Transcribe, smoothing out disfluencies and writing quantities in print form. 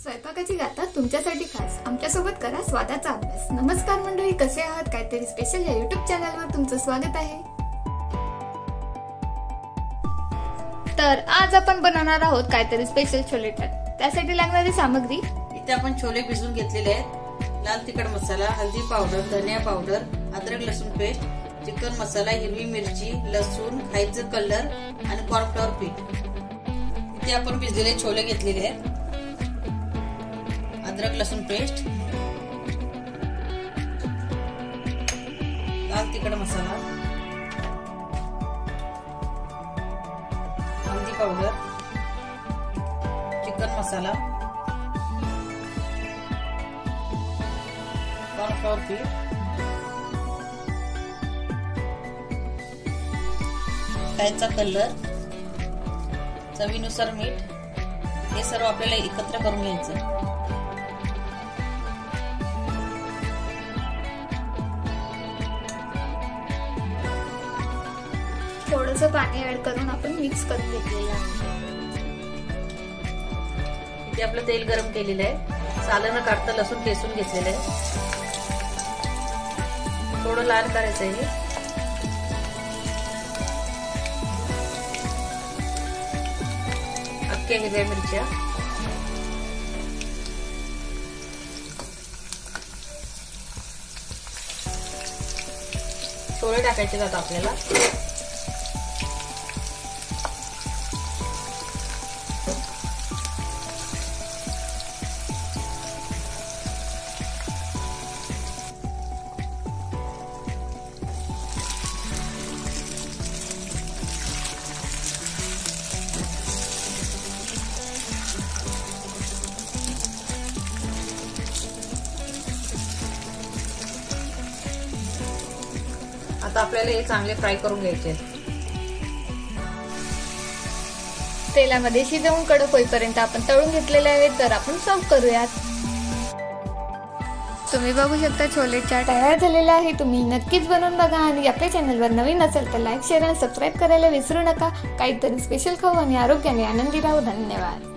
स्वयंपाकाची गाथा तुमच्यासाठी खास आमच्यासोबत करा स्वादाचा अभ्यास। नमस्कार मंडळी, कसे आहात? काहीतरी स्पेशल या YouTube चॅनलवर तुमचं स्वागत आहे। तर आज आपण बनवणार आहोत काहीतरी स्पेशल छोले टाट। त्यासाठी लागणारी सामग्री इथे आपण छोले भिजवून घेतलेले आहेत। लाल तिखट मसाला, हळदी पावडर, धनिया पावडर, अद्रक लसूण पेस्ट, चिकन मसाला, हिरवी मिरची, लसूण, खायचं कलर आणि कॉर्नफ्लॉवर पीठ। इथे आपण भिजलेले छोले घेतलेले आहेत। अद्रक लसूण पेस्ट, लाल तिखट मसाला, हळदी पावडर, चिकन मसाला, कॉर्नफ्लॉवर पीठ, खायचा कलर, चवीनुसार मीठ, हे सर्व आपल्याला एकत्र करून घ्यायचं। थोडंसं पाणी ऍड करून आपण मिक्स करून घेतलेलं आहे। इथे आपलं तेल गरम केलेलं आहे। सालं न काढता लसूण ठेचून घेतलेलं आहे। थोडं लाल करायचं आहे। अख्ख्या हिरव्या मिरच्या, छोले टाकायचे आता आपल्याला। आता आपल्याला हे चांगले फ्राय करून घ्यायचे आहेत। तेलामध्ये शिजवून कडक होईपर्यंत आपण तळून घेतलेले आहेत। तर आपण सर्व करूयात। तुम्ही बघू शकता छोले चाट तयार झालेला आहे। तुम्ही नक्कीच बनवून बघा आणि आपल्या चॅनलवर नवीन असेल तर लाईक, शेअर आणि सबस्क्राईब करायला विसरू नका। काहीतरी स्पेशल खाऊ आणि आरोग्याने आनंदी राहू। धन्यवाद।